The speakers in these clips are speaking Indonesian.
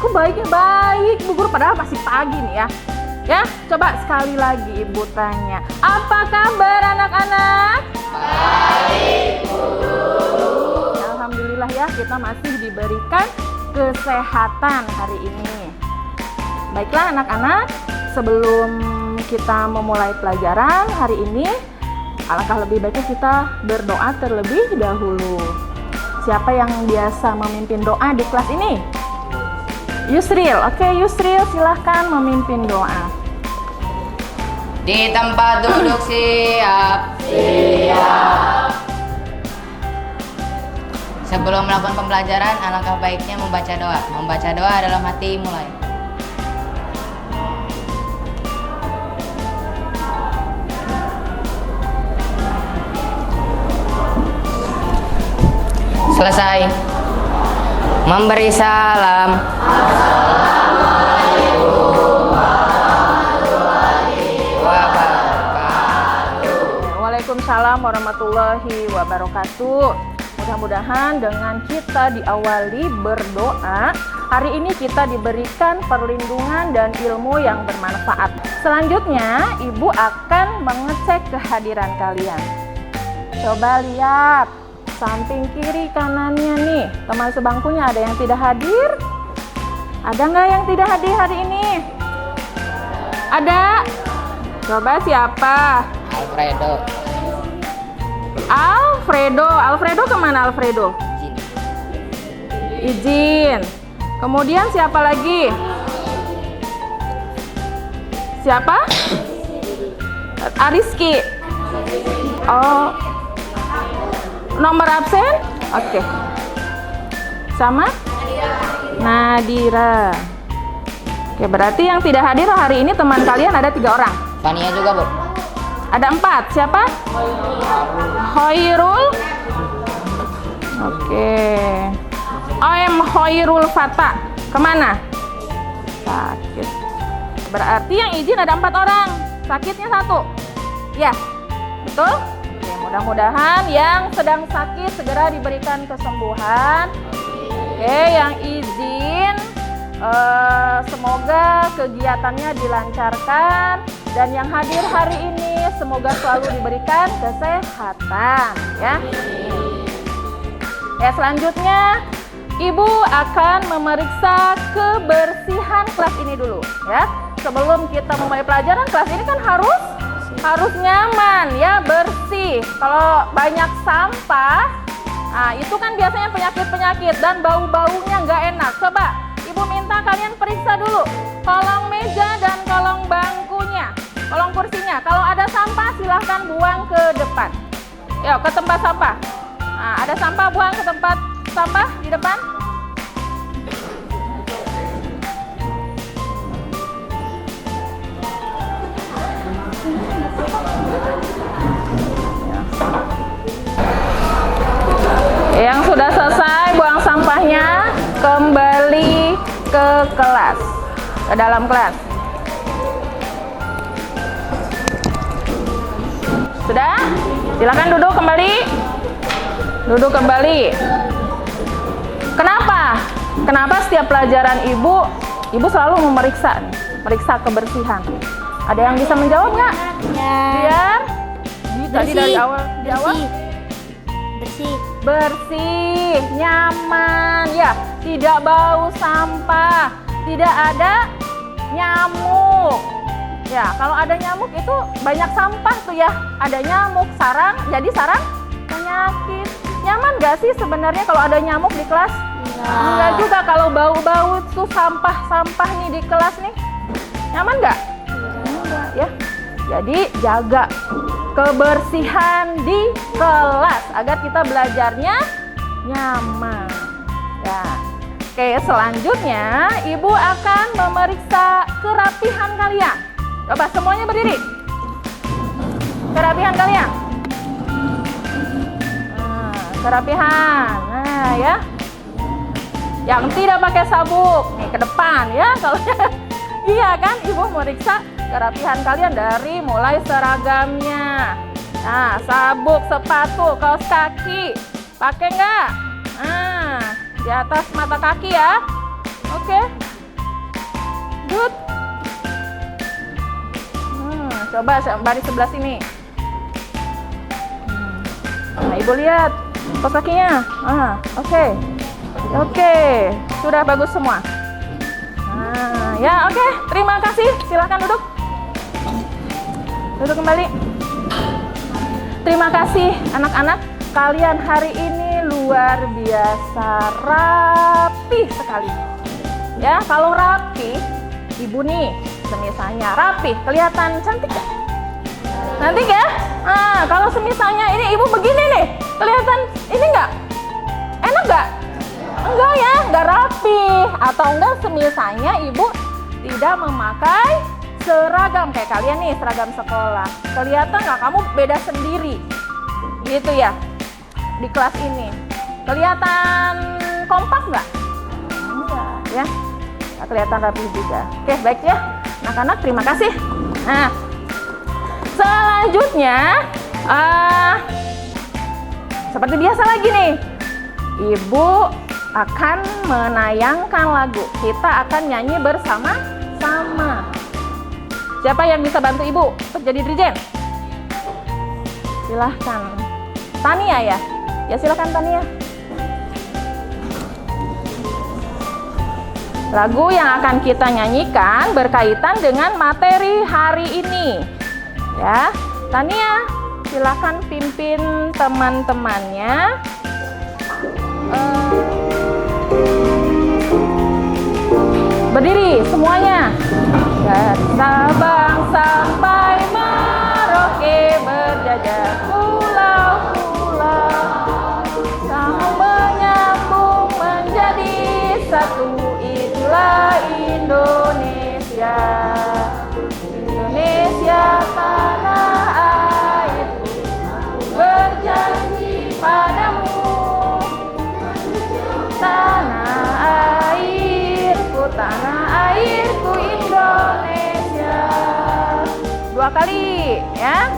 Aku baiknya baik, Bu Guru, padahal masih pagi nih ya. Ya, coba sekali lagi Ibu tanya. Apa kabar anak-anak? Baik, Bu Guru. Ya, alhamdulillah ya, kita masih diberikan kesehatan hari ini. Baiklah anak-anak, sebelum kita memulai pelajaran hari ini, alangkah lebih baiknya kita berdoa terlebih dahulu. Siapa yang biasa memimpin doa di kelas ini? Yusril. Oke, Yusril silahkan memimpin doa. Di tempat duduk siap. Siap. Sebelum melakukan pembelajaran, alangkah baiknya membaca doa. Membaca doa dalam hati mulai. Selesai. Memberi salam. Assalamualaikum warahmatullahi wabarakatuh. Waalaikumsalam warahmatullahi wabarakatuh. Mudah-mudahan dengan kita diawali berdoa, hari ini kita diberikan perlindungan dan ilmu yang bermanfaat. Selanjutnya, Ibu akan mengecek kehadiran kalian. Coba lihat samping kiri kanannya nih, teman sebangkunya ada yang tidak hadir? Ada nggak yang tidak hadir hari ini? Ada? Coba siapa? Alfredo. Alfredo kemana Alfredo? Izin. Kemudian siapa lagi? Siapa? Ariski. Oh, nomor absen? Oke. Sama? Nadira. Oke, berarti yang tidak hadir hari ini teman kalian ada 3 orang. Fania juga, Bu. Ada 4. Siapa? Hoirul. Oke. Hoirul Fata. Kemana? Sakit. Berarti yang izin ada 4 orang. Sakitnya 1. Ya, betul? Oke, mudah-mudahan yang sedang sakit segera diberikan kesembuhan. Oke, yang izin semoga kegiatannya dilancarkan, dan yang hadir hari ini semoga selalu diberikan kesehatan ya. Ya, selanjutnya Ibu akan memeriksa kebersihan kelas ini dulu ya. Sebelum kita memulai pelajaran, kelas ini kan harus nyaman ya, bersih. Kalau banyak sampah, nah itu kan biasanya penyakit-penyakit dan bau-baunya nggak enak. Coba Ibu minta kalian periksa dulu kolong meja dan kolong bangkunya, kolong kursinya. Kalau ada sampah silahkan buang ke depan. Yuk, ke tempat sampah. Nah, ada sampah, buang ke tempat sampah di depan. Yang sudah selesai buang sampahnya, kembali ke kelas, ke dalam kelas. Sudah? Silakan duduk kembali. Duduk kembali. Kenapa setiap pelajaran Ibu selalu meriksa kebersihan? Ada yang bisa menjawab nggak? Biar tadi dari awal jawab. Bersih, nyaman ya, tidak bau sampah, tidak ada nyamuk. Ya, kalau ada nyamuk itu banyak sampah tuh ya, ada nyamuk, sarang, jadi sarang penyakit. Nyaman nggak sih sebenarnya kalau ada nyamuk di kelas? Enggak juga. Kalau bau-bau tuh sampah nih di kelas nih, nyaman nggak? Enggak ya. Jadi jaga kebersihan di kelas agar kita belajarnya nyaman ya. Oke, selanjutnya Ibu akan memeriksa kerapihan kalian. Coba semuanya berdiri. Kerapihan kalian. Kerapihan. Nah ya, yang tidak pakai sabuk nih ke depan ya. Kalau iya kan, Ibu meriksa kerapihan kalian dari mulai seragamnya. Nah, sabuk, sepatu, kaos kaki, pakai nggak? Nah, di atas mata kaki ya. Oke. lanjut. Coba baris sebelah sini. Nah, Ibu lihat kos kakinya. Oke. Oke, sudah bagus semua. Nah, ya oke. Terima kasih. Silahkan duduk. Duduk kembali. Terima kasih anak-anak. Kalian hari ini luar biasa rapi sekali. Ya, kalau rapi, Ibu nih semisalnya rapi, kelihatan cantik gak? Cantik ya? Nah, kalau semisalnya ini Ibu begini nih, kelihatan ini enggak? Enak gak? Enggak ya, enggak rapi. Atau enggak semisalnya Ibu tidak memakai seragam kayak kalian nih, seragam sekolah. Kelihatan nggak kamu beda sendiri? Gitu ya, di kelas ini. Kelihatan kompak nggak? Enggak ya, nggak kelihatan rapi juga. Oke, baik ya. Anak-anak, terima kasih. Nah, selanjutnya seperti biasa lagi nih, Ibu akan menayangkan lagu. Kita akan nyanyi bersama-sama. Siapa yang bisa bantu Ibu untuk jadi dirijen? Silahkan. Tania ya? Ya silahkan Tania. Lagu yang akan kita nyanyikan berkaitan dengan materi hari ini. Ya, Tania, silahkan pimpin teman-temannya. Berdiri semuanya. Dari Sabang sampai Merauke berjajar pulau-pulau, sambung menyambung menjadi satu. Itulah Indonesia. Indonesia tanah airku, berjanji padamu. Tanah airku Indonesia. 2 kali ya.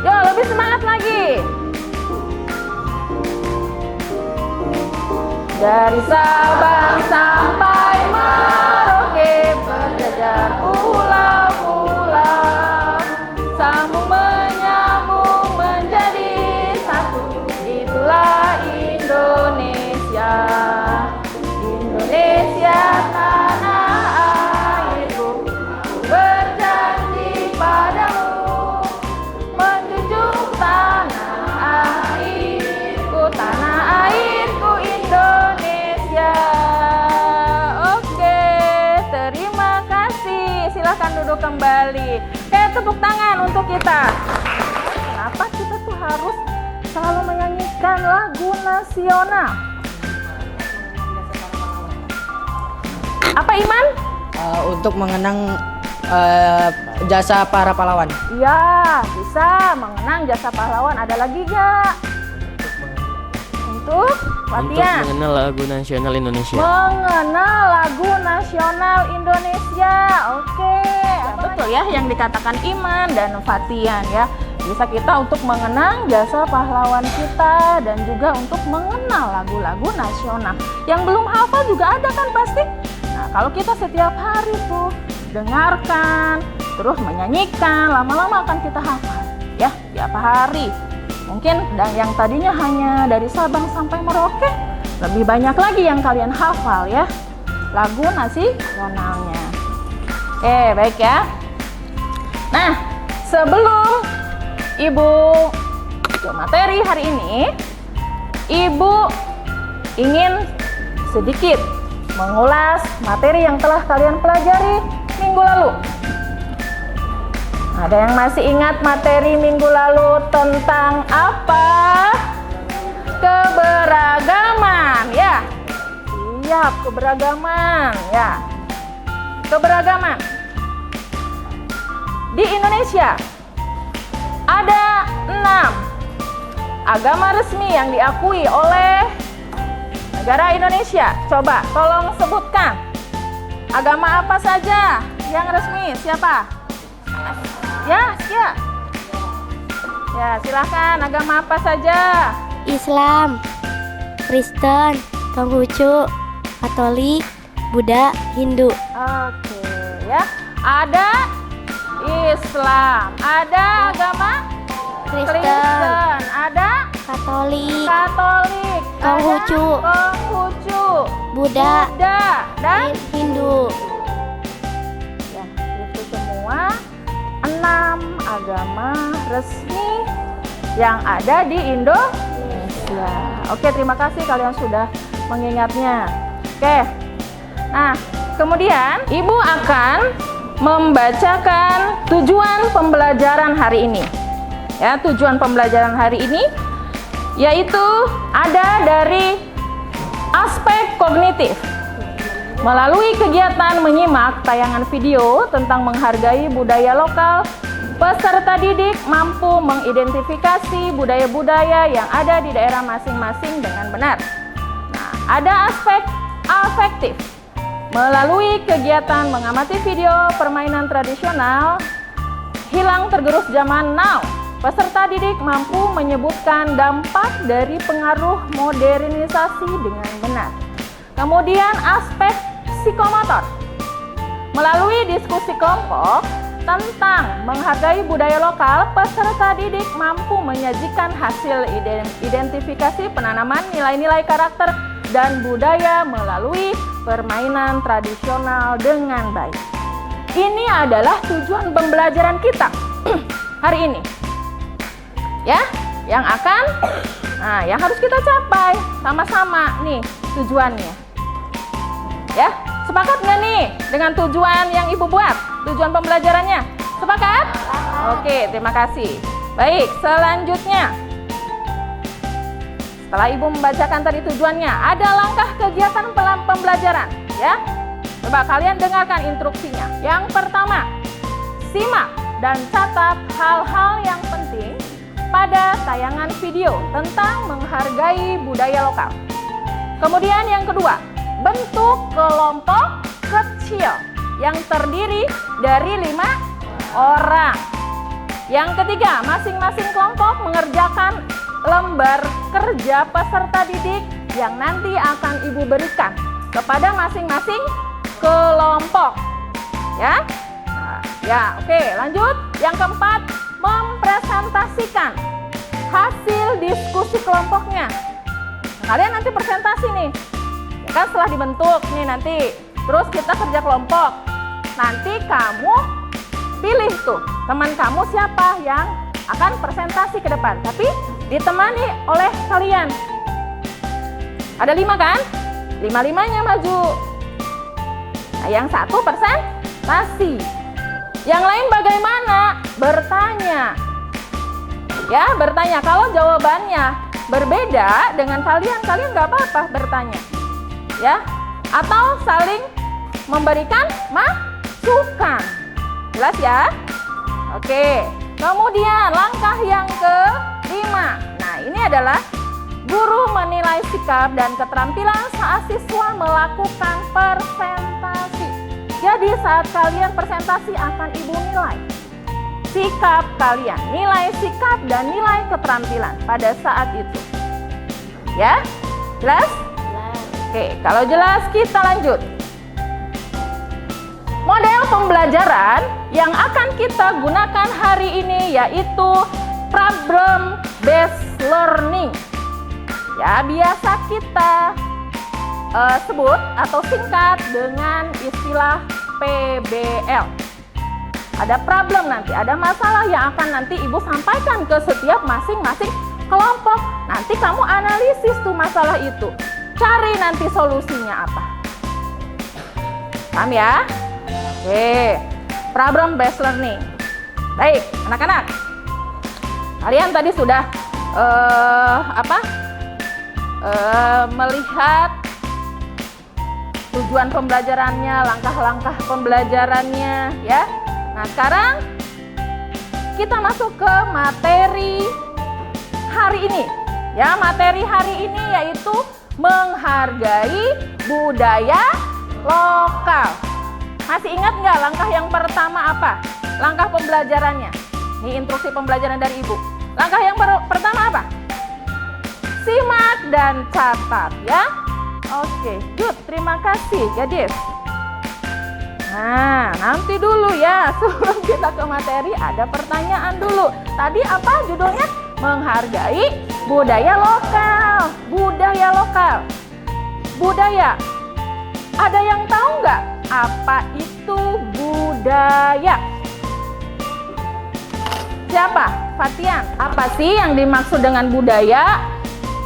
Yo, lebih semangat lagi. Dari Sabang sampai Merauke berjajar pulau-pulau, sambung menyambung menjadi satu. Itulah Indonesia. Indonesia tanah airku, berjanji padamu, menjunjung tanah airku Indonesia. Oke, terima kasih. Silahkan duduk kembali. Tepuk tangan untuk kita. Kenapa kita tuh harus selalu menyanyikan lagu nasional? Apa Iman? Untuk mengenang jasa para pahlawan. Iya, bisa mengenang jasa pahlawan. Ada lagi gak? Untuk latihan. Untuk mengenal lagu nasional Indonesia. Mengenal lagu nasional Indonesia. Oke, betul ya yang dikatakan Iman dan Fatian ya. Bisa kita untuk mengenang jasa pahlawan kita dan juga untuk mengenal lagu-lagu nasional. Yang belum hafal juga ada kan pasti? Nah, kalau kita setiap hari tuh dengarkan, terus menyanyikan, lama-lama akan kita hafal ya, tiap hari. Mungkin yang tadinya hanya dari Sabang sampai Merauke, lebih banyak lagi yang kalian hafal ya, lagu nasionalnya. Oke, baik ya. Nah, sebelum Ibu ke materi hari ini, Ibu ingin sedikit mengulas materi yang telah kalian pelajari minggu lalu. Ada yang masih ingat materi minggu lalu tentang apa? Keberagaman ya. Siap, keberagaman ya. Keberagaman. Di Indonesia ada 6 agama resmi yang diakui oleh negara Indonesia. Coba tolong sebutkan agama apa saja yang resmi. Siapa? Ya, silahkan. Agama apa saja? Islam, Kristen, Konghucu, Katolik, Buddha, Hindu. Oke. ya. Ada Islam, ada agama Kristen, ada Katolik, Katolik, Konghucu, ada Konghucu, Buddha, dan Hindu. ya, itu semua 6 agama resmi yang ada di Indonesia. Oke, terima kasih kalian sudah mengingatnya. Oke. Nah, kemudian Ibu akan membacakan tujuan pembelajaran hari ini. Ya, tujuan pembelajaran hari ini yaitu ada dari aspek kognitif. Melalui kegiatan menyimak tayangan video tentang menghargai budaya lokal, peserta didik mampu mengidentifikasi budaya-budaya yang ada di daerah masing-masing dengan benar. Nah, ada aspek afektif. Melalui kegiatan mengamati video permainan tradisional hilang tergerus zaman now, peserta didik mampu menyebutkan dampak dari pengaruh modernisasi dengan benar. Kemudian aspek psikomotor. Melalui diskusi kelompok tentang menghargai budaya lokal, peserta didik mampu menyajikan hasil identifikasi penanaman nilai-nilai karakter dan budaya melalui permainan tradisional dengan baik. Ini adalah tujuan pembelajaran kita hari ini. Ya, yang harus kita capai sama-sama nih tujuannya. Ya, sepakat nggak nih dengan tujuan yang Ibu buat? Tujuan pembelajarannya? Sepakat? Oke, terima kasih. Baik, selanjutnya. Setelah Ibu membacakan tadi tujuannya, ada langkah kegiatan pembelajaran, ya. Coba kalian dengarkan instruksinya. Yang pertama, simak dan catat hal-hal yang penting pada tayangan video tentang menghargai budaya lokal. Kemudian yang kedua, bentuk kelompok kecil yang terdiri dari 5 orang. Yang ketiga, masing-masing kelompok mengerjakan lembar kerja peserta didik yang nanti akan Ibu berikan kepada masing-masing kelompok. Ya, oke, lanjut. Yang keempat, mempresentasikan hasil diskusi kelompoknya. Kalian nanti presentasi nih, ya kan, setelah dibentuk nih nanti. Terus kita kerja kelompok. Nanti kamu pilih tuh teman kamu siapa yang akan presentasi ke depan. Tapi ditemani oleh kalian. Ada 5 kan? 5-5-nya maju. Nah, yang satu presentasi. Yang lain bagaimana? Bertanya. Ya, bertanya. Kalau jawabannya berbeda dengan kalian nggak apa-apa bertanya. Ya, atau saling memberikan masukan. Jelas ya? Oke. Kemudian langkah yang kelima. Nah, ini adalah guru menilai sikap dan keterampilan saat siswa melakukan presentasi. Jadi saat kalian presentasi akan Ibu nilai sikap kalian, nilai sikap dan nilai keterampilan pada saat itu. Ya? Jelas? Oke, kalau jelas kita lanjut. Model pembelajaran yang akan kita gunakan hari ini yaitu problem based learning. Ya, biasa kita sebut atau singkat dengan istilah PBL. Ada problem nanti, ada masalah yang akan nanti Ibu sampaikan ke setiap masing-masing kelompok. Nanti kamu analisis tuh masalah itu. Cari nanti solusinya apa. Paham ya? Oke, problem based learning. Baik, anak-anak. Kalian tadi sudah melihat tujuan pembelajarannya, langkah-langkah pembelajarannya, ya. Nah, sekarang kita masuk ke materi hari ini. Ya, materi hari ini yaitu menghargai budaya lokal. Masih ingat nggak langkah yang pertama apa? Langkah pembelajarannya. Ini instruksi pembelajaran dari Ibu. Langkah yang pertama apa? Simak dan catat, ya. Oke, good. Terima kasih, Gadis. Nah, nanti dulu ya, sebelum kita ke materi ada pertanyaan dulu. Tadi apa judulnya? Menghargai budaya lokal. Budaya lokal. Budaya. Ada yang tahu nggak apa itu budaya? Siapa? Fatian. Apa sih yang dimaksud dengan budaya?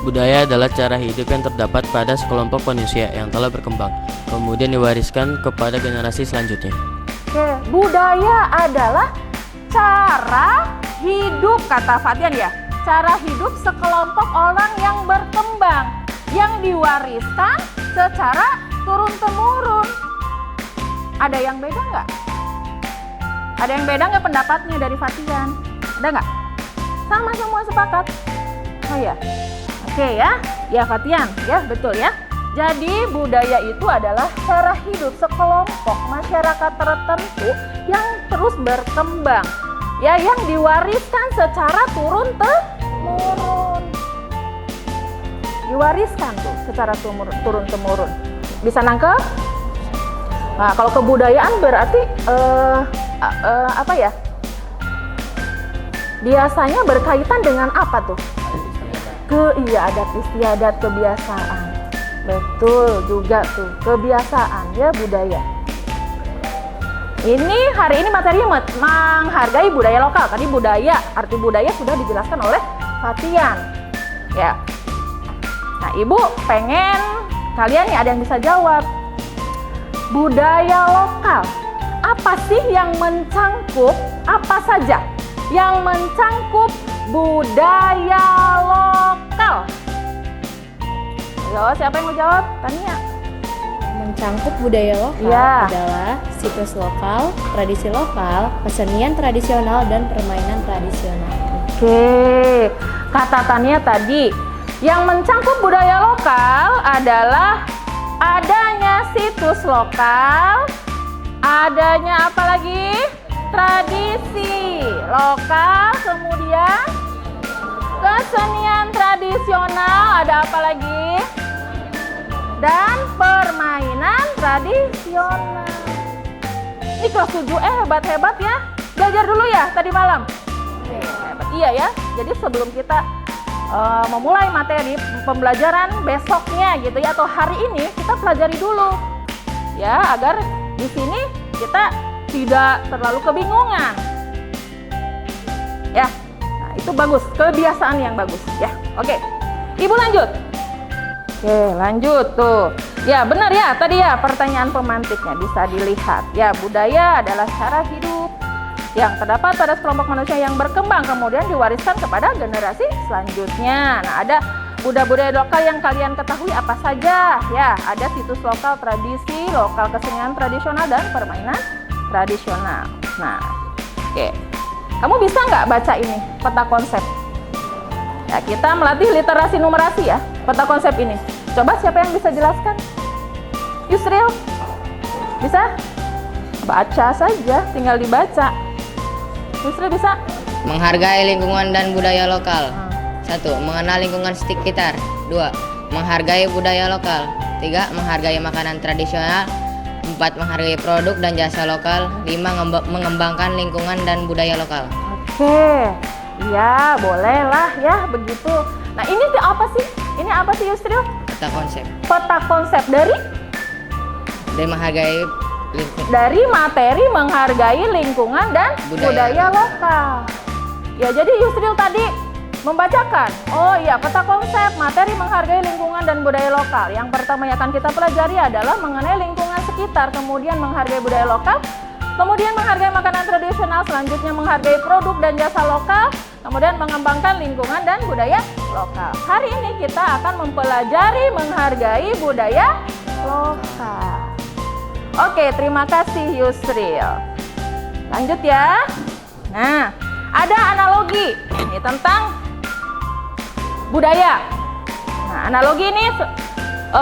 Budaya adalah cara hidup yang terdapat pada sekelompok manusia yang telah berkembang, kemudian diwariskan kepada generasi selanjutnya. Oke, budaya adalah cara hidup, kata Fatian ya. Cara hidup sekelompok orang yang berkembang, yang diwariskan secara turun-temurun. Ada yang beda nggak? Ada yang beda nggak pendapatnya dari Fatian? Ada nggak? Sama semua sepakat? Oh ya. Oke ya, ya Fatian, ya betul ya. Jadi budaya itu adalah cara hidup sekelompok masyarakat tertentu yang terus berkembang, ya, yang diwariskan secara turun-temurun. Diwariskan tuh secara turun-temurun. Bisa nangkep? Nah, kalau kebudayaan berarti apa ya? Biasanya berkaitan dengan apa tuh? Adat istiadat, kebiasaan. Betul juga tuh, kebiasaan ya, budaya. Ini hari ini materinya menghargai budaya lokal. Tadi budaya, arti budaya sudah dijelaskan oleh Fatian. Ya. Nah, Ibu pengen kalian nih ada yang bisa jawab. Budaya lokal. Apa sih yang mencangkup? Apa saja yang mencangkup budaya lokal? Ayo, siapa yang mau jawab? Tania. Mencangkup budaya lokal Ya. adalah situs lokal, tradisi lokal, kesenian tradisional, dan permainan tradisional. Oke, kata Tania tadi, yang mencangkup budaya lokal adalah adanya situs lokal, adanya apa lagi? Tradisi lokal, kemudian kesenian tradisional, ada apa lagi? Dan permainan tradisional. Ini kelas 7 hebat-hebat ya. Belajar dulu ya tadi malam. Hebat. Iya ya. Jadi sebelum kita memulai materi pembelajaran besoknya gitu ya, atau hari ini kita pelajari dulu ya, agar di sini kita tidak terlalu kebingungan ya. Nah, itu bagus, kebiasaan yang bagus ya. Oke, Ibu lanjut. Oke, lanjut tuh ya, benar ya tadi ya, pertanyaan pemantiknya bisa dilihat ya. Budaya adalah cara hidup yang terdapat pada sekelompok manusia yang berkembang, kemudian diwariskan kepada generasi selanjutnya. Nah, ada budaya lokal yang kalian ketahui apa saja ya. Ada situs lokal, tradisi lokal, kesenian tradisional, dan permainan tradisional. Nah, oke, kamu bisa nggak baca ini peta konsep ya? Kita melatih literasi numerasi ya, peta konsep ini. Coba siapa yang bisa jelaskan? Yusril bisa? Baca saja, tinggal dibaca. Yusril bisa? Menghargai lingkungan dan budaya lokal. 1. Mengenal lingkungan sekitar. 2. Menghargai budaya lokal. 3. Menghargai makanan tradisional. 4. Menghargai produk dan jasa lokal. 5. Mengembangkan lingkungan dan budaya lokal. Oke, ya bolehlah ya begitu. Nah, ini tuh apa sih? Ini apa sih Yusril? Peta konsep. Peta konsep dari Menghargai lingkungan. dari materi menghargai lingkungan dan budaya lokal. Ya, jadi Yusril tadi membacakan. Oh iya, peta konsep materi menghargai lingkungan dan budaya lokal. Yang pertama yang akan kita pelajari adalah mengenai lingkungan sekitar, kemudian menghargai budaya lokal, kemudian menghargai makanan tradisional, selanjutnya menghargai produk dan jasa lokal, kemudian mengembangkan lingkungan dan budaya lokal. Hari ini kita akan mempelajari menghargai budaya lokal. Oke, terima kasih Yusril. Lanjut ya. Nah, ada analogi ini tentang budaya. Nah, analogi ini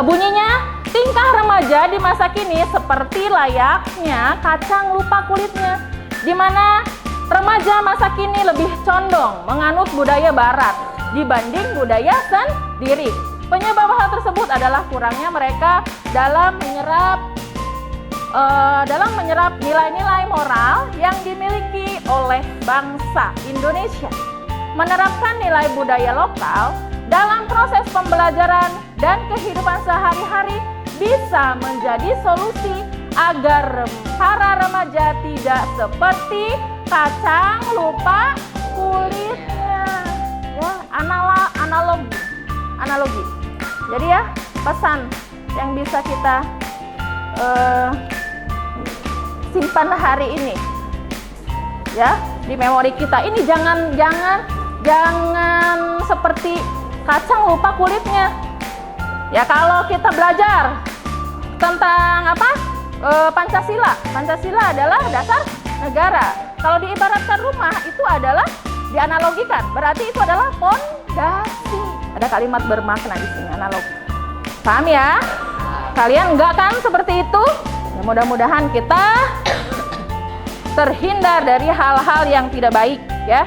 bunyinya, tingkah remaja di masa kini seperti layaknya kacang lupa kulitnya, di mana remaja masa kini lebih condong menganut budaya barat dibanding budaya sendiri. Penyebab hal tersebut adalah kurangnya mereka dalam menyerap dalam menyerap nilai-nilai moral yang dimiliki oleh bangsa Indonesia. Menerapkan nilai budaya lokal dalam proses pembelajaran dan kehidupan sehari-hari bisa menjadi solusi agar para remaja tidak seperti kacang lupa kulitnya. Ya, analogi. Jadi ya, pesan yang bisa kita simpan hari ini ya di memori kita ini, jangan seperti kacang lupa kulitnya ya. Kalau kita belajar tentang Pancasila adalah dasar negara. Kalau diibaratkan rumah itu adalah dianalogikan, berarti itu adalah pondasi. Ada kalimat bermakna di sini, analogi. Paham ya? Kalian enggak kan seperti itu? Ya, mudah-mudahan kita terhindar dari hal-hal yang tidak baik ya.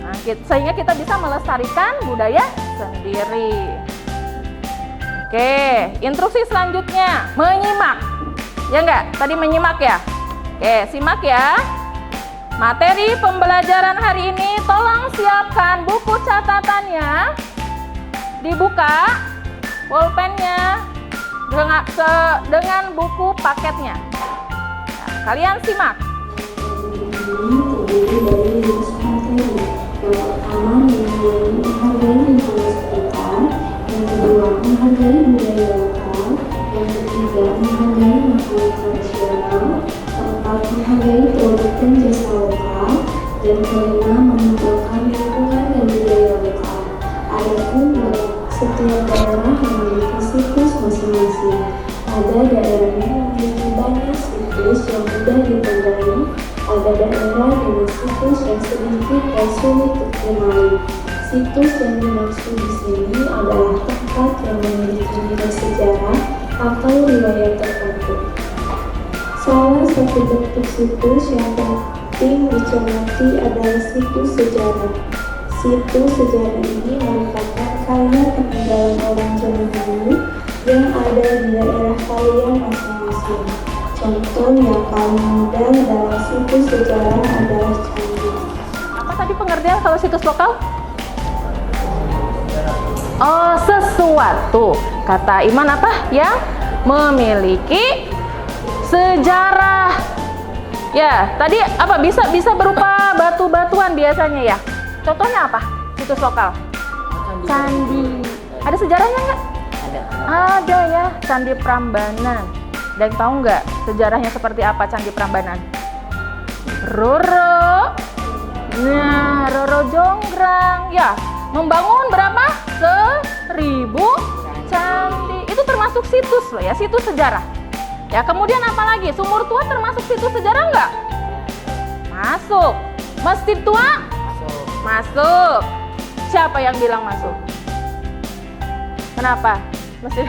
Nah, sehingga kita bisa melestarikan budaya sendiri. Oke, instruksi selanjutnya menyimak. Ya enggak? Tadi menyimak ya. Oke, simak ya. Materi pembelajaran hari ini tolong siapkan buku catatannya. Dibuka pulpennya dengan buku paketnya. Nah, kalian simak. Terdiri dari 5 materi. Yang pertama menghargai lingkungan sekitar, yang kedua menghargai budaya lokal, yang ketiga menghargai makanan tradisional, keempat menghargai produk dan jasa lokal, dan kelima menumbuhkan lingkungan dan budaya lokal. Adapun setiap daerah memiliki situs masing-masing. Ada daerah yang memiliki banyak situs yang mudah ditandai, ada daerah dengan situs yang sedikit dan sulit dikenali. Situs yang dimaksud di sini adalah tempat yang memiliki nilai sejarah atau riwayat tertentu. Salah satu bentuk situs yang penting dicermati adalah situs sejarah. Situs sejarah ini merupakan karya peninggalan orang zaman dulu yang ada di daerah kalian masing-masing. Contoh yang paling mudah dalam situs sejarah adalah candi. Apa tadi pengertian kalau situs lokal? Oh, sesuatu. Kata Iman apa? Yang memiliki sejarah. Ya, tadi apa? Bisa berupa batu-batuan biasanya ya. Contohnya apa? Situs lokal. Candi. Ada sejarahnya nggak? Ada ya, Candi Prambanan. Dan tahu nggak sejarahnya seperti apa Candi Prambanan? Roro. Nah, Roro Jonggrang. Ya, membangun berapa? 1000 candi. Itu termasuk situs loh ya, situs sejarah. Ya, kemudian apa lagi? Sumur Tua termasuk situs sejarah nggak? Masuk. Masjid Tua? Masuk. Siapa yang bilang masuk? Kenapa? Masjid.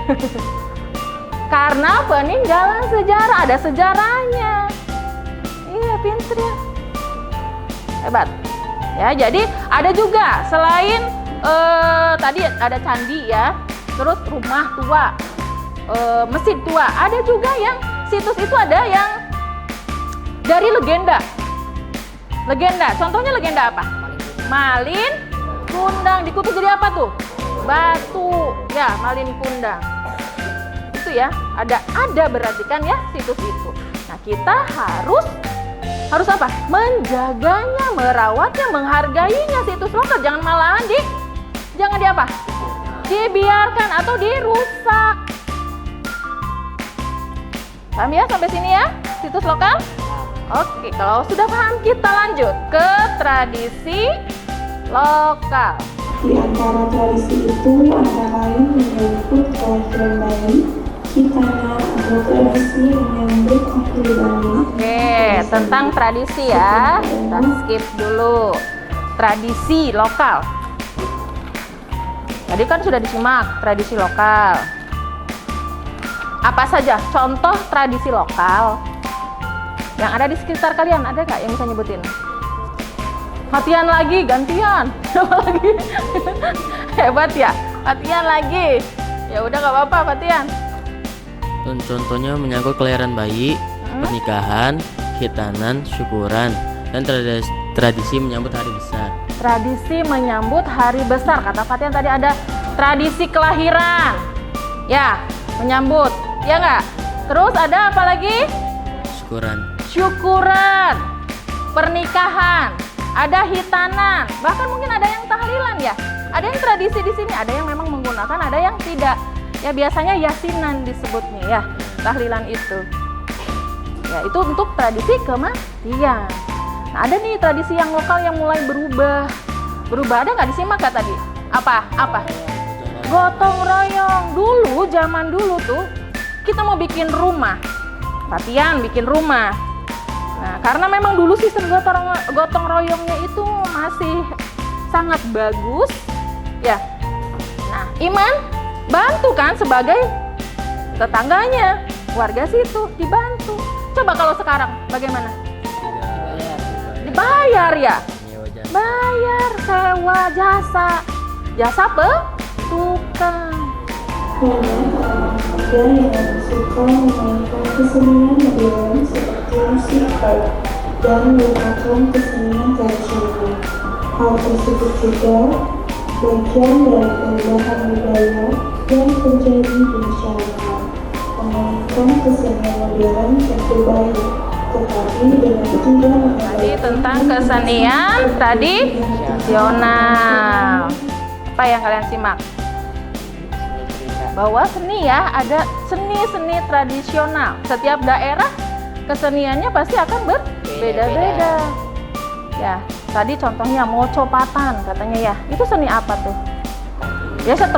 Karena peninggalan sejarah, ada sejarahnya. Iya, pinter ya. Hebat. Ya, jadi ada juga selain tadi ada candi ya, terus rumah tua, masjid tua. Ada juga yang situs itu ada yang dari legenda. Legenda, contohnya legenda apa? Malin Kundang. Dikutuk jadi apa tuh? Batu. Ya, Malin Kundang. Itu ya, ada berarti kan ya situs itu. Nah, kita harus apa? Menjaganya, merawatnya, menghargainya situs lokal. Jangan malahan jangan di apa? Dibiarkan atau dirusak. Paham ya sampai sini ya situs lokal? Oke, kalau sudah paham kita lanjut ke tradisi lokal. Di antara tradisi itu antara lain menyambut kelahiran bayi, kitana atau tradisi menyambut akhir bayi. Oke, tentang tradisi ya, kita skip dulu. Tradisi lokal. Tadi kan sudah disimak tradisi lokal. Apa saja contoh tradisi lokal yang ada di sekitar kalian? Ada nggak yang bisa nyebutin? Latihan lagi, gantian. Lagi. Hebat ya, latihan lagi. Ya udah nggak apa-apa, latihan. Dan contohnya menyangkut kelahiran bayi, pernikahan, khitanan, syukuran, dan tradisi menyambut hari besar. Tradisi menyambut hari besar. Kata Fatian tadi ada tradisi kelahiran. Ya, menyambut. Ya nggak? Terus ada apa lagi? Syukuran. Syukuran. Pernikahan. Ada hitanan. Bahkan mungkin ada yang tahlilan ya. Ada yang tradisi di sini, ada yang memang menggunakan, ada yang tidak. Ya biasanya yasinan disebutnya ya. Tahlilan itu. Ya, itu untuk tradisi kematian. Nah, ada nih tradisi yang lokal yang mulai berubah. Berubah ada nggak disimak nggak tadi? Apa? Gotong royong. Dulu, zaman dulu tuh, kita mau bikin rumah. Fatian bikin rumah. Nah, karena memang dulu sistem gotong royongnya itu masih sangat bagus, ya. Nah, Iman bantu kan sebagai tetangganya, warga situ dibantu. Coba kalau sekarang bagaimana? Dibayar ya? Bayar, sewa jasa tukang. Ada yang suka memainkan kesenian modern seperti musik folk dan merupakan kesenian tradisional. Hal tersebut juga bagian dari perubahan budaya yang terjadi di masyarakat. Memainkan kesenian modern tentu baik, tetapi dengan tidak Tadi tentang kesenian tradisional. Apa yang kalian simak? Bahwa seni ya, ada seni-seni tradisional. Setiap daerah keseniannya pasti akan berbeda-beda. Ya, tadi contohnya mocopatan katanya ya. Itu seni apa tuh? Biasa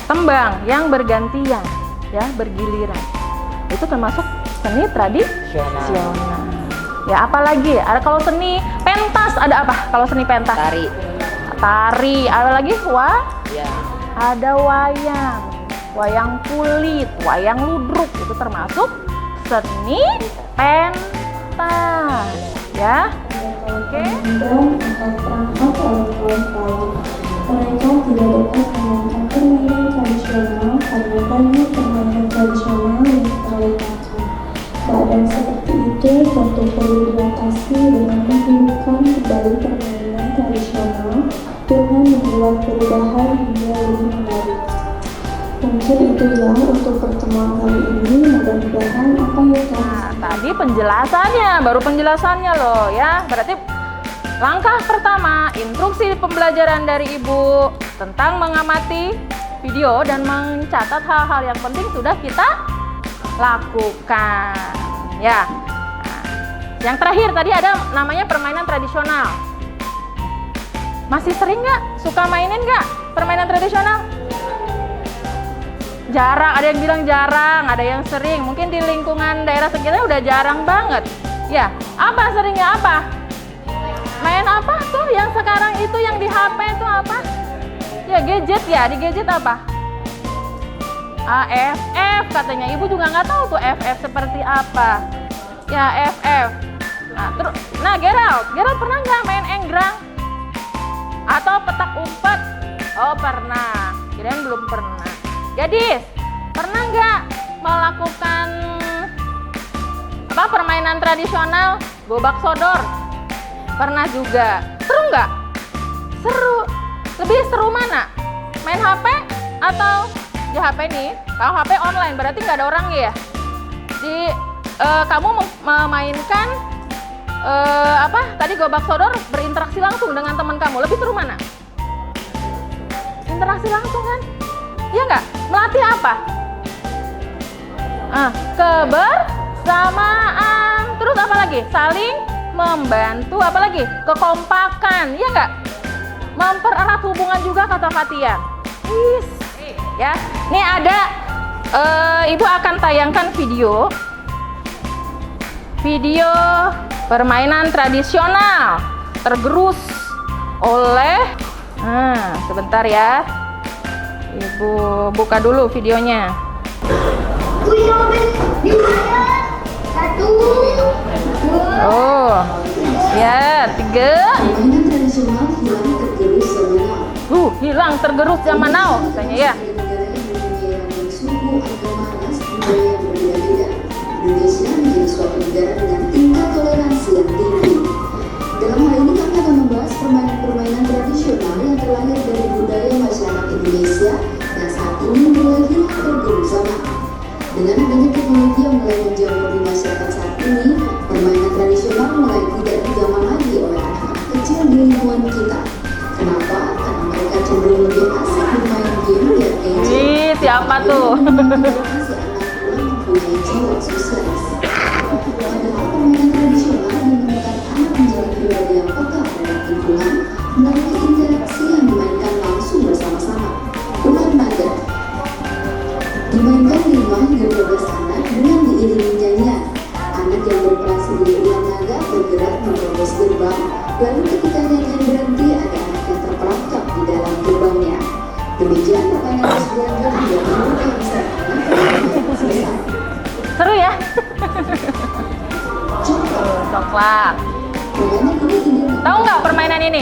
tembang yang bergantian, ya, bergiliran. Itu termasuk seni tradisional. Ya, apalagi? Ada kalau seni pentas ada apa? Kalau seni pentas? Tari. Ada lagi? Ya. Ada wayang kulit, wayang ludruk, itu termasuk seni pentas, ya. Oke. dan atau perangkat oleh mereka tidak dapat memainkan permainan tradisional karena banyak permainan tradisional yang terlewatkan. Keadaan seperti itu tentu perlu diatasi dengan menghidupkan kembali permainan tradisional dengan membuat perubahan hingga lebih menarik. Mungkin itu ya untuk pertemuan kali ini. Mudah-mudahan apa yang Nah, tadi penjelasannya, baru penjelasannya loh ya. Berarti langkah pertama, instruksi pembelajaran dari Ibu tentang mengamati video dan mencatat hal-hal yang penting sudah kita lakukan. Ya. Nah, yang terakhir tadi ada namanya permainan tradisional. Masih sering nggak? Suka mainin nggak permainan tradisional? Jarang, ada yang bilang jarang, ada yang sering. Mungkin di lingkungan daerah sekitar udah jarang banget. Ya, apa seringnya apa? Main apa tuh yang sekarang itu yang di HP itu apa? Ya gadget ya, di gadget apa? AFF katanya. Ibu juga nggak tahu tuh FF seperti apa. Ya FF. Nah Gerald pernah nggak main enggrang? Atau petak umpet? Oh pernah, kirain belum pernah. Gadis, pernah nggak melakukan permainan tradisional gobak sodor? Pernah juga. Seru nggak? Seru. Lebih seru mana? Main HP atau di HP nih? Kalau HP online berarti nggak ada orangnya ya. Kamu memainkan tadi gobak sodor, berinteraksi langsung dengan teman kamu. Lebih seru mana? Interaksi langsung kan? Iya nggak? Melatih apa? Kebersamaan. Terus apa lagi? Saling membantu. Apa lagi? Kekompakan. Iya nggak? Mempererat hubungan juga kata Fatia. Ya. Nih ada, Ibu akan tayangkan video permainan tradisional tergerus oleh sebentar ya, Ibu buka dulu videonya. Oh ya, 3 hilang tergerus zaman now katanya ya. Indonesia menjadi suatu negara dengan tingkat toleransi yang tinggi. Dalam hal ini kami akan membahas permainan-permainan tradisional yang terlahir dari budaya masyarakat Indonesia yang saat ini mulai hilang tergerus zaman. Dengan adanya teknologi yang mulai menjamur di masyarakat saat ini, permainan tradisional mulai tidak digamang lagi oleh anak-anak kecil di lingkungan kita. Kenapa? Karena mereka cenderung lebih asik bermain game dan gadget. Ih, siapa tuh? Si anak pulang mempunyai jiwa sosialis. Padahal permainan tradisional menemukan anak menjadi pribadi yang peka terhadap lingkungan melalui interaksi yang dimainkan langsung bersama-sama. Ular naga dimainkan 5 hingga 12 anak dengan diiringi nyanyian. Anak yang berperan sebagai ular naga bergerak menerobos gerbang, lalu ketika nyanyian berhenti ada anak yang terperangkap di dalam gerbangnya. Demikian permainan tersebut hingga umur yang besar anak selesai. Seru ya? Contoh, Coklat. permainan ini identik Tahu nggak permainan ini?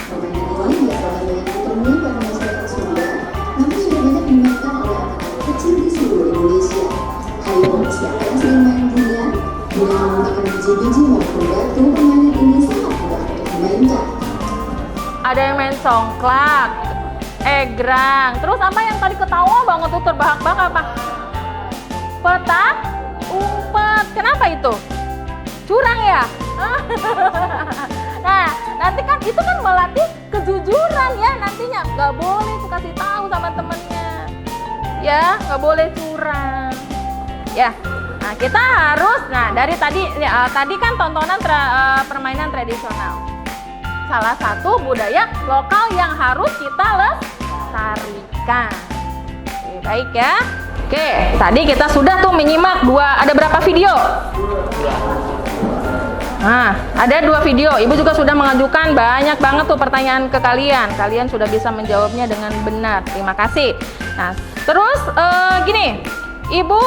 Permainan ini nggak terlalu banyak ditemui pada masyarakat Sunda, namun sudah banyak dimainkan oleh anak-anak kecil di seluruh Indonesia. Hayo, siapa yang sering main biliar? Dengan menggunakan biji-biji maupun batu, permainan ini sangat mudah untuk dimainkan. Ada yang main congklak, egrang. Terus apa yang tadi ketawa banget tuh terbahak-bahak apa? Petak umpet. Kenapa itu? Curang ya? Nah, nanti kan itu kan melatih kejujuran ya nantinya. Nggak boleh tuh kasih tahu sama temennya. Ya, nggak boleh curang. Ya, nah kita harus, nah dari tadi, tadi kan tontonan permainan tradisional. Salah satu budaya lokal yang harus kita lestarikan. Oke, baik ya. Oke, tadi kita sudah tuh menyimak ada berapa video? Nah, ada 2 video. Ibu juga sudah mengajukan banyak banget tuh pertanyaan ke kalian. Kalian sudah bisa menjawabnya dengan benar. Terima kasih. Nah, terus gini, Ibu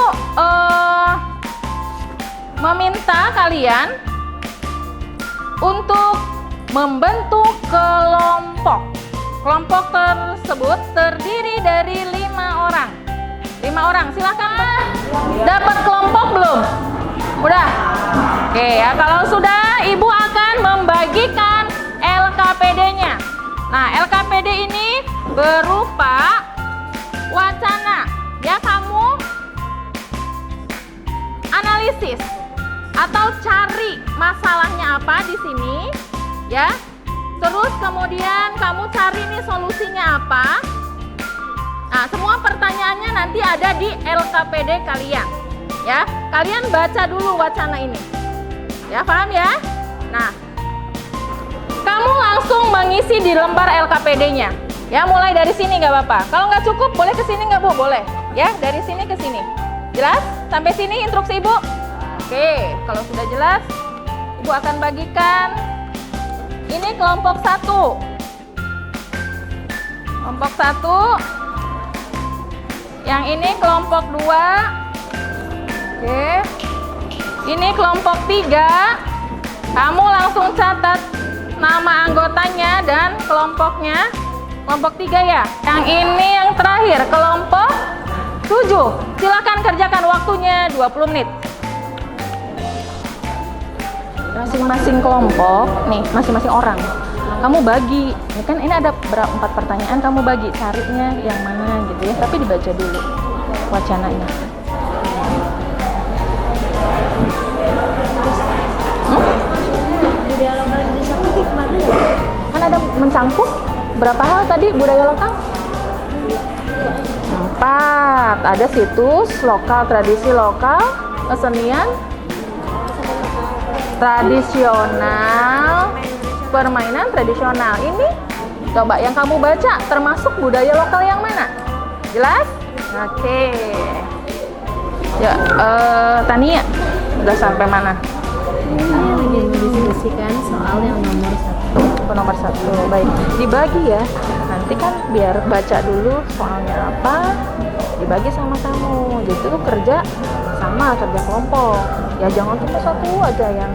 meminta kalian untuk membentuk kelompok. Kelompok tersebut terdiri dari 5 orang. 5 orang, silakan. Dapat kelompok belum? Udah? Oke ya, kalau sudah Ibu akan membagikan LKPD-nya. Nah, LKPD ini berupa wacana. Ya, kamu analisis atau cari masalahnya apa di sini, ya. Terus kemudian kamu cari nih solusinya apa. Nah, semua pertanyaannya nanti ada di LKPD kalian. Ya, kalian baca dulu wacana ini. Ya, paham ya? Nah, kamu langsung mengisi di lembar LKPD-nya. Ya, mulai dari sini nggak apa-apa. Kalau nggak cukup, boleh ke sini nggak Bu? Boleh. Ya, dari sini ke sini. Jelas? Sampai sini instruksi Ibu? Oke, kalau sudah jelas, Ibu akan bagikan. Ini kelompok 1. Kelompok 1. Yang ini kelompok 2. Oke. Ini kelompok 3. Kamu langsung catat nama anggotanya dan kelompoknya. Kelompok 3 ya. Yang ini yang terakhir, kelompok 7. Silakan kerjakan, waktunya 20 menit. Masing-masing kelompok, nih masing-masing orang, kamu bagi. Ini kan ini ada 4 pertanyaan, kamu bagi, carinya yang mana gitu ya. Tapi dibaca dulu wacananya. Kan ada mencangkup berapa hal tadi budaya lokal? 4. Ada situs lokal, tradisi lokal, kesenian tradisional, permainan tradisional. Ini coba yang kamu baca termasuk budaya lokal yang mana? Jelas? Oke. Ya, Tania udah sampai mana? Ini lagi mendiskusikan soal yang nomor 1. Nomor 1. Baik, dibagi ya. Nanti kan biar baca dulu soalnya apa, dibagi sama kamu. Jadi tuh kerja sama, kerja kelompok. Ya jangan cuma satu aja yang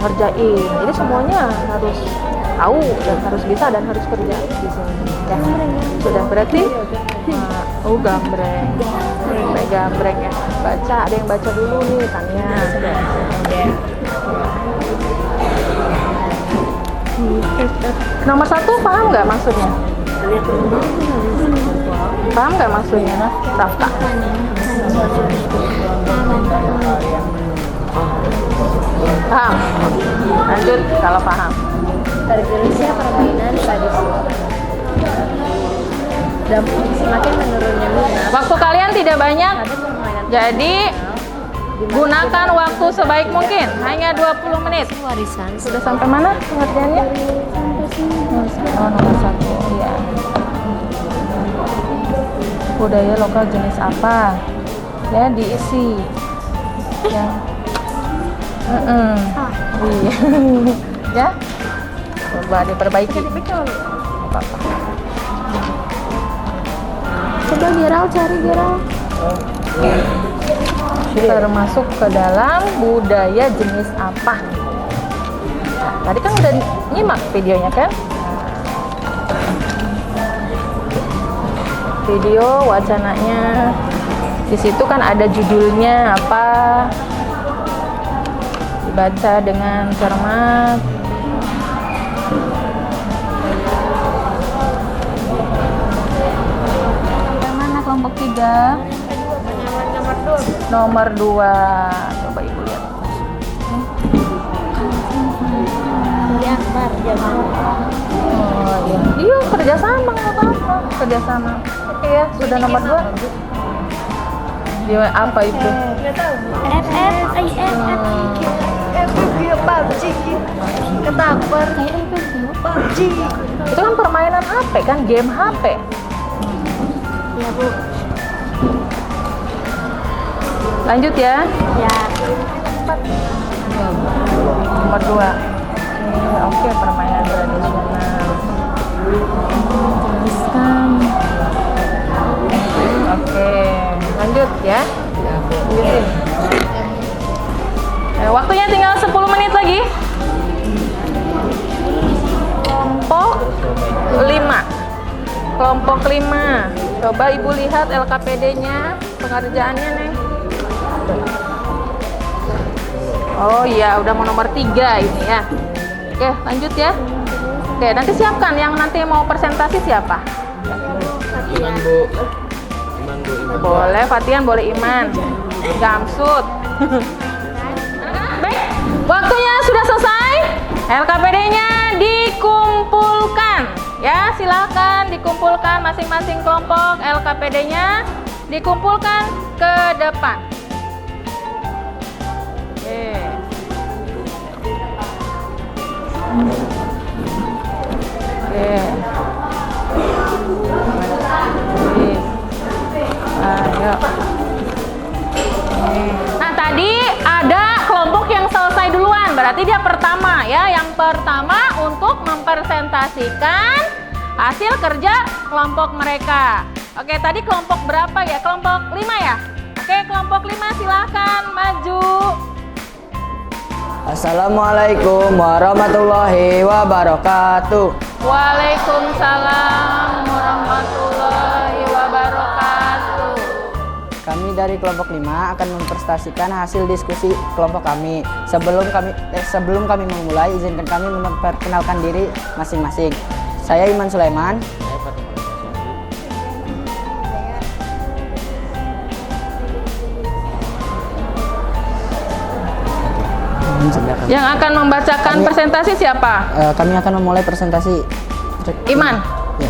ngerjain. Jadi semuanya harus tahu dan harus bisa dan harus kerja di sini. Ya, sudah berarti gambreng. Gambreng ya. Baca, ada yang baca dulu nih Tania. Nomor 1 paham nggak maksudnya? Paham nggak maksudnya? Daftar. Paham? Lanjut kalau paham. Tergelisnya permainan tradisional. Dan semakin menurunnya minat Waktu kalian tidak banyak, pada permainan jadi gunakan waktu sebaik mungkin. Hanya 20 menit. warisan Sudah sampai mana pengertiannya? Oh, nomor 1. Iya. Budaya lokal jenis apa? Ya, diisi. Ya. Iya. Ya. Coba diperbaiki. Apa-apa. Coba Gerald, cari Gerald. Termasuk ke dalam budaya jenis apa? Nah, tadi kan udah nyimak videonya kan? Video wacananya. Di situ kan ada judulnya apa? Dibaca dengan cermat. Mana kelompok 3? Nomor 2. Coba Ibu lihat. Oh iya. Iya, kerjasama nggak apa-apa. Kerjasama. Oke ya, sudah nomor 2. Dia apa itu? Itu kan permainan HP kan, game HP. Ya Bu. Lanjut ya. Ya. Nomor 2. Oke, permainan tradisional. Jelaskan. Oke, lanjut ya. Lanjutin. Waktunya tinggal 10 menit lagi. Kelompok 5. Kelompok 5. Coba Ibu lihat LKPD-nya, pengerjaannya, Neng. Oh iya, udah mau nomor 3 ini ya. Oke, lanjut ya. Oke, nanti siapkan yang nanti mau presentasi siapa? Iman Bu. Boleh Fatian, boleh Iman. Gamsut. Baik, waktunya sudah selesai. LKPD-nya dikumpulkan. Ya, silakan dikumpulkan masing-masing kelompok. LKPD-nya dikumpulkan ke depan. Oke. Oke. Ayo. Nah, tadi ada kelompok yang selesai duluan, berarti dia pertama ya. Yang pertama untuk mempresentasikan hasil kerja kelompok mereka. Oke, tadi kelompok berapa ya? Kelompok 5 ya? Oke, kelompok 5 silahkan maju. Assalamualaikum warahmatullahi wabarakatuh. Waalaikumsalam warahmatullahi wabarakatuh. Kami dari kelompok 5 akan mempresentasikan hasil diskusi kelompok kami. Sebelum kami memulai, izinkan kami memperkenalkan diri masing-masing. Saya Iman Sulaiman. Yang akan membacakan presentasi siapa? Kami akan memulai presentasi. Iman.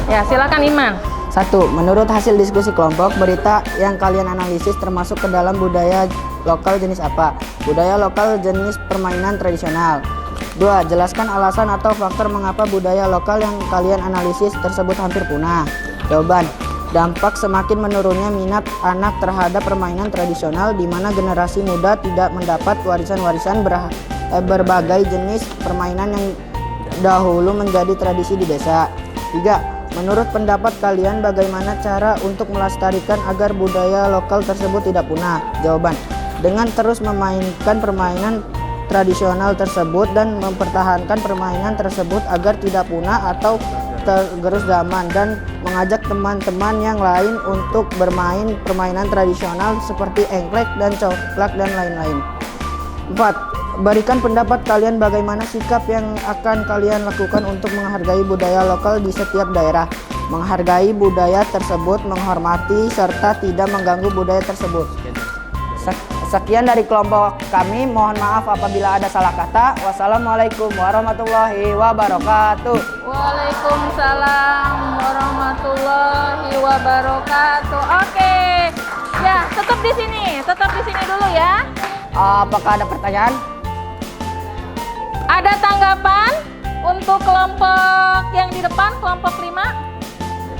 Ya, silakan Iman. 1. Menurut hasil diskusi kelompok, berita yang kalian analisis termasuk ke dalam budaya lokal jenis apa? Budaya lokal jenis permainan tradisional. 2. Jelaskan alasan atau faktor mengapa budaya lokal yang kalian analisis tersebut hampir punah. Jawaban. Dampak semakin menurunnya minat anak terhadap permainan tradisional di mana generasi muda tidak mendapat warisan-warisan berbagai jenis permainan yang dahulu menjadi tradisi di desa. 3. Menurut pendapat kalian bagaimana cara untuk melestarikan agar budaya lokal tersebut tidak punah? Jawaban. Dengan terus memainkan permainan tradisional tersebut dan mempertahankan permainan tersebut agar tidak punah atau tergerus zaman, dan mengajak teman-teman yang lain untuk bermain permainan tradisional seperti engklek dan congklak dan lain-lain. 4. Berikan pendapat kalian bagaimana sikap yang akan kalian lakukan untuk menghargai budaya lokal di setiap daerah. Menghargai budaya tersebut, menghormati, serta tidak mengganggu budaya tersebut. Sekian dari kelompok kami, mohon maaf apabila ada salah kata. Wassalamualaikum warahmatullahi wabarakatuh. Waalaikumsalam warahmatullahi wabarakatuh. Oke. Ya, tetap di sini dulu ya. Apakah ada pertanyaan? Ada tanggapan untuk kelompok yang di depan, kelompok 5?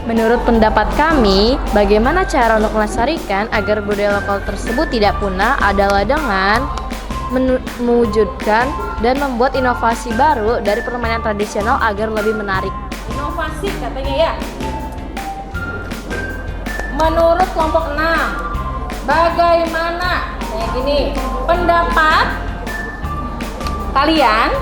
Menurut pendapat kami, bagaimana cara untuk melestarikan agar budaya lokal tersebut tidak punah adalah dengan mewujudkan dan membuat inovasi baru dari permainan tradisional agar lebih menarik. Inovasi katanya ya. Menurut kelompok 6, bagaimana? Kayak gini, pendapat kalian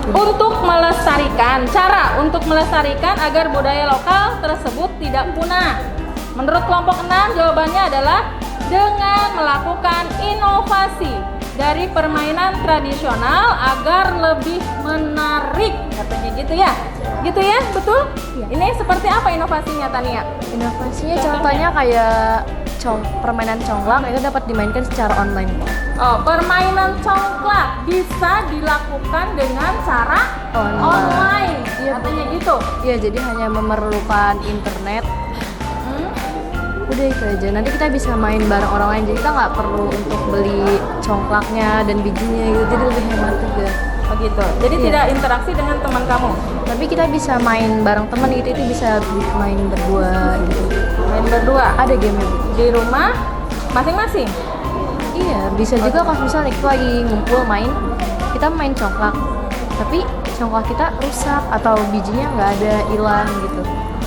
untuk melestarikan, cara untuk melestarikan agar budaya lokal tersebut tidak punah. Menurut kelompok 6, jawabannya adalah dengan melakukan inovasi dari permainan tradisional agar lebih menarik, katanya gitu ya. Gitu ya, betul? Ya. Ini seperti apa inovasinya, Tania? Inovasinya contohnya kayak permainan congklak itu dapat dimainkan secara online. Oh, permainan congklak bisa dilakukan dengan cara online. Iya, Katanya gitu. Iya, jadi hanya memerlukan internet. Udah itu aja. Nanti kita bisa main bareng orang lain. Jadi kita nggak perlu untuk beli congklaknya dan bijinya gitu. Jadi lebih hemat juga. Oh gitu. Jadi Iya. tidak interaksi dengan teman kamu. Tapi kita bisa main bareng teman gitu. Itu bisa main berdua gitu. Main berdua. Ada game Di rumah masing-masing. Iya, bisa juga kalau misalnya kita lagi ngumpul main, kita main congklak. Tapi congklak kita rusak atau bijinya nggak ada, hilang gitu.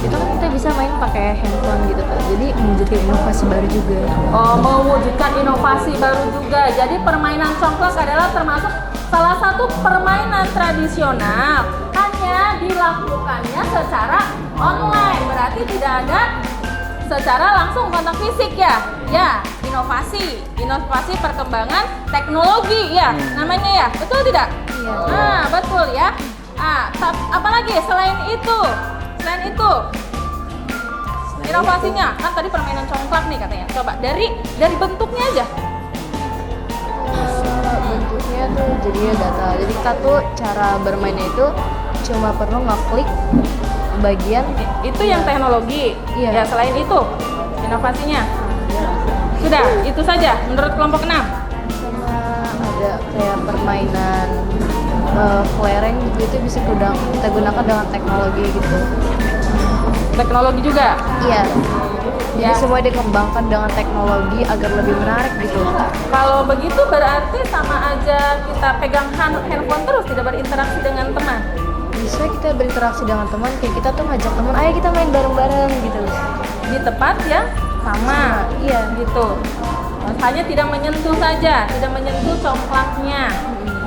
Itu kan kita bisa main pakai handphone gitu kan. Jadi mewujudkan inovasi baru juga. Oh, mewujudkan inovasi baru juga. Jadi permainan congklak adalah termasuk salah satu permainan tradisional. Hanya dilakukannya secara online. Berarti tidak ada secara langsung kontak fisik ya. Ya, inovasi perkembangan teknologi ya. Namanya ya. Betul tidak? Iya. Nah, betul ya. Apalagi selain itu? Inovasinya kan tadi permainan congklak nih katanya. Coba dari bentuknya aja. Bentuknya tuh jadinya data. Jadi kita tuh cara bermainnya itu cuma perlu ngeklik bagian Itu yang teknologi. Iya. Ya, selain itu inovasinya. Sudah, itu saja menurut kelompok 6. sama ada kayak permainan kelereng gitu, itu bisa kita gunakan dengan teknologi gitu. Teknologi juga. Iya. Ya. Jadi semua dikembangkan dengan teknologi agar lebih menarik gitu. Kalau begitu berarti sama aja kita pegang handphone terus, tidak berinteraksi dengan teman. Bisa kita berinteraksi dengan teman, kayak kita tuh ngajak teman, ayo kita main bareng-bareng gitu. Di tempat yang sama. Iya. Gitu. Hanya tidak menyentuh saja, tidak menyentuh congklaknya.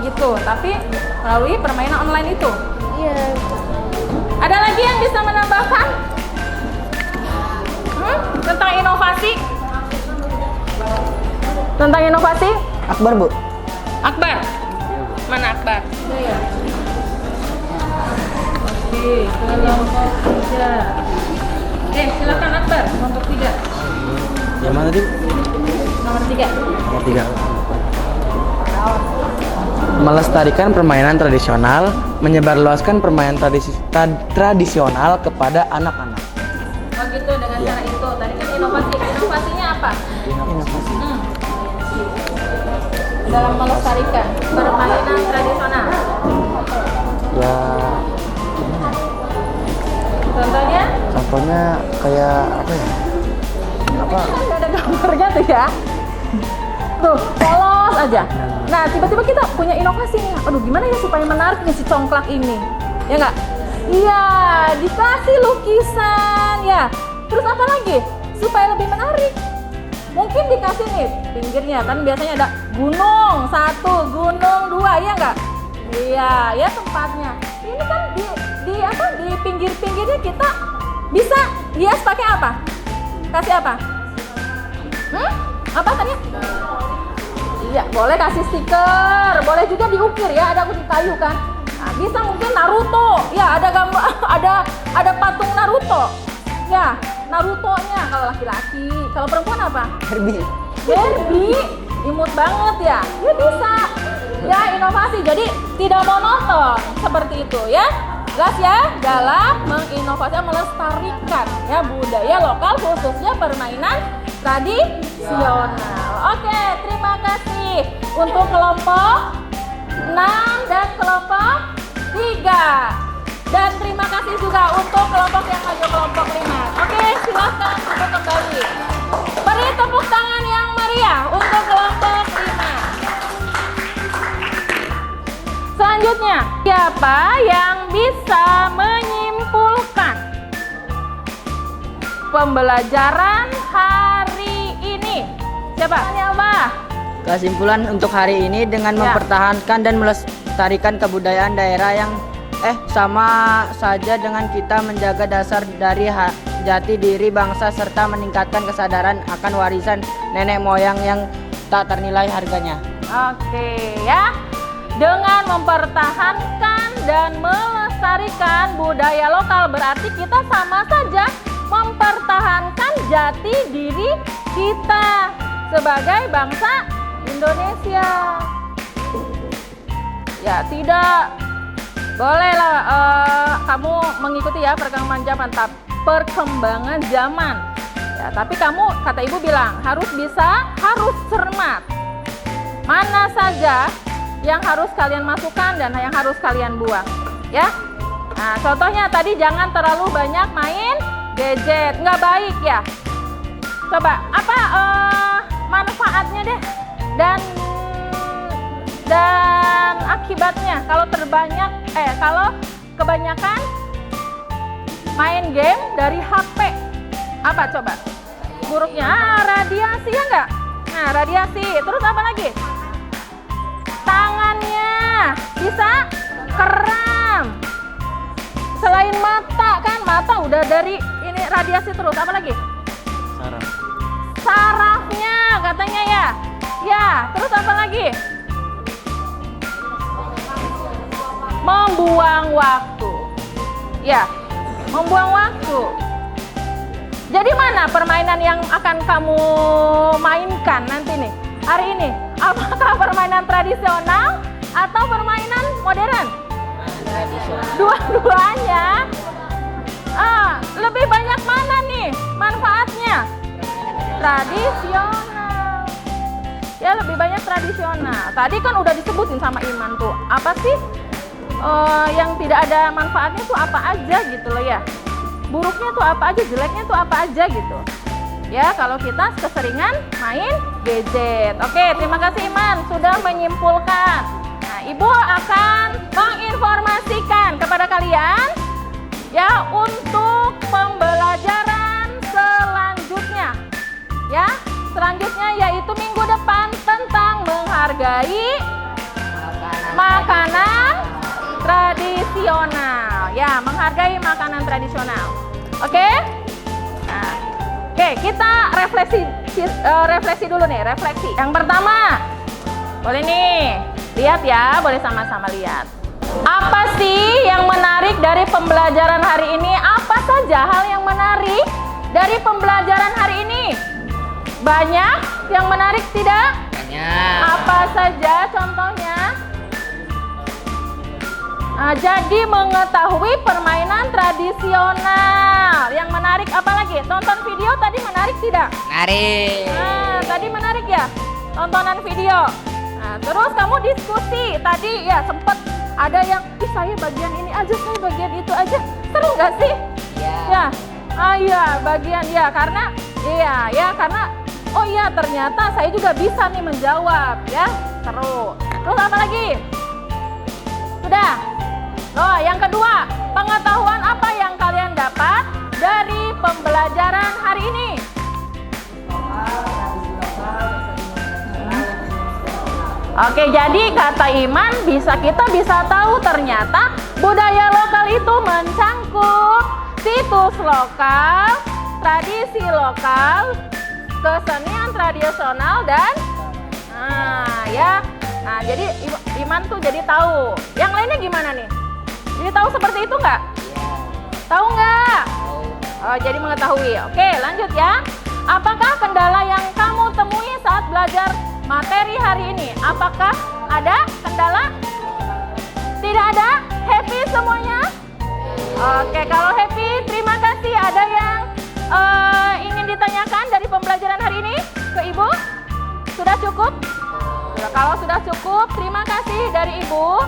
Gitu. Tapi melalui permainan online itu. Iya. Ada lagi yang bisa menambahkan? Tentang inovasi? Tentang inovasi? Akbar, Bu. Akbar? Mana Akbar? Saya. Oke, kelompok 3. Silakan Akbar, kelompok 3. Yang mana tadi? Nomor 3. Nomor 3. Melestarikan permainan tradisional, menyebarluaskan permainan tradisional kepada anak-anak. Oh gitu, dengan cara itu. Tadi kan inovasi. Inovasinya apa? Inovasi. Dalam melestarikan permainan tradisional. Ya, Contohnya kayak apa ya? kan ada gambarnya tuh ya. Tuh, polos aja. Nah, tiba-tiba kita punya inovasi nih. Aduh, gimana ya supaya menarik nih si congklak ini? Ya nggak? Iya, dikasih lukisan ya. Terus apa lagi? Supaya lebih menarik. Mungkin dikasih nih pinggirnya kan biasanya ada gunung 1, gunung 2, iya nggak? Iya, ya tempatnya. Ini kan di pinggir-pinggirnya kita bisa hias pakai apa? Kasih apa? Apa tadi? Iya, boleh kasih stiker, boleh juga diukir ya, ada di kayu kan. Nah, bisa mungkin Naruto, ya ada gambar, ada patung Naruto. Ya, Naruto-nya kalau laki-laki, kalau perempuan apa? Barbie, imut banget ya. Ya bisa. Ya, inovasi. Jadi tidak monoton seperti itu ya. Jelas ya, dalam menginovasi, melestarikan ya budaya lokal khususnya permainan tradisional. Oke, terima kasih untuk kelompok 6 dan kelompok 3. Dan terima kasih juga untuk kelompok yang maju, kelompok 5. Oke, silakan untuk kembali. Beri tepuk tangan yang meriah untuk kelompok 5. Selanjutnya, siapa yang bisa menyimpulkan pembelajaran hari ini? Siapa? Apa? Kesimpulan untuk hari ini dengan mempertahankan dan melestarikan kebudayaan daerah yang sama saja dengan kita menjaga dasar dari jati diri bangsa serta meningkatkan kesadaran akan warisan nenek moyang yang tak ternilai harganya. Oke ya. Dengan mempertahankan dan melestarikan budaya lokal berarti kita sama saja mempertahankan jati diri kita sebagai bangsa Indonesia. Ya, tidak bolehlah kamu mengikuti ya perkembangan zaman. Ya, tapi kamu, kata ibu bilang, harus cermat. Mana saja yang harus kalian masukkan dan yang harus kalian buang, ya. Nah, contohnya tadi jangan terlalu banyak main gadget, nggak baik ya. Coba apa manfaatnya deh dan akibatnya kalau kalau kebanyakan main game dari HP, apa coba buruknya? Radiasi ya nggak? Nah, radiasi, terus apa lagi? Tangannya bisa kram. Selain mata kan, mata udah dari ini radiasi terus, apa lagi? Sarafnya katanya ya. Ya, terus apa lagi? Membuang waktu. Ya, membuang waktu. Jadi mana permainan yang akan kamu mainkan nanti nih? Hari ini, apakah permainan tradisional atau permainan modern? Tradisional. Dua-duanya. Lebih banyak mana nih manfaatnya? Tradisional. Ya, lebih banyak tradisional. Tadi kan udah disebutin sama Iman tuh. Apa sih yang tidak ada manfaatnya tuh apa aja gitu loh ya. Buruknya tuh apa aja, jeleknya tuh apa aja gitu. Ya, kalau kita keseringan main gadget. Oke, terima kasih Iman sudah menyimpulkan. Nah, Ibu akan menginformasikan kepada kalian ya untuk pembelajaran selanjutnya. Ya, selanjutnya yaitu minggu depan tentang menghargai makanan tradisional. Ya, menghargai makanan tradisional. Oke? Nah, oke, kita refleksi dulu nih, refleksi. Yang pertama, boleh nih, lihat ya, boleh sama-sama lihat. Apa sih yang menarik dari pembelajaran hari ini? Apa saja hal yang menarik dari pembelajaran hari ini? Banyak yang menarik tidak? Banyak. Apa saja contohnya? Jadi mengetahui permainan tradisional. Yang menarik apa lagi? Tonton video tadi menarik tidak? Menarik. Tadi menarik ya? Tontonan video. Nah, terus kamu diskusi. Tadi ya sempet ada yang, saya bagian ini aja, saya bagian itu aja. Seru nggak sih? Iya. Ya. Iya, bagian ya karena oh iya ternyata saya juga bisa nih menjawab ya. Seru. Terus apa lagi? Sudah. Loh, yang kedua, pengetahuan apa yang kalian dapat dari pembelajaran hari ini? Oke, jadi kata Iman kita bisa tahu ternyata budaya lokal itu mencangkup situs lokal, tradisi lokal, kesenian tradisional dan jadi Iman tuh jadi tahu. Yang lainnya gimana nih? Jadi tahu seperti itu nggak? Tahu nggak? Oh, jadi mengetahui. Oke, lanjut ya. Apakah kendala yang kamu temui saat belajar materi hari ini? Apakah ada kendala? Tidak ada? Happy semuanya? Oke, kalau happy, terima kasih. Ada yang ingin ditanyakan dari pembelajaran hari ini ke Ibu? Sudah cukup? Kalau sudah cukup, terima kasih dari Ibu.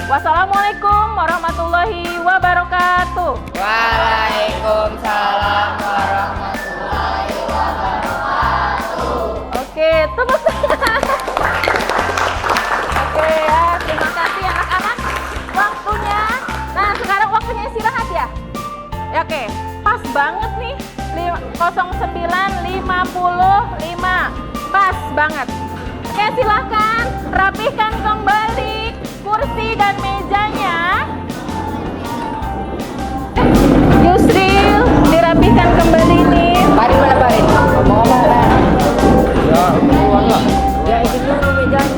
Wassalamualaikum warahmatullahi wabarakatuh. Waalaikumsalam warahmatullahi wabarakatuh. Oke, tepuk tangan. Oke ya, terima kasih anak-anak. Waktunya, nah sekarang waktunya istirahat ya. Ya, oke, pas banget nih 09.55. Pas banget. Oke, silahkan rapihkan kembali kursi dan mejanya. Yusril, dirapihkan kembali nih. Parin mana Parin? Ngomong apa? Ya, itu ya itu dulu mejanya.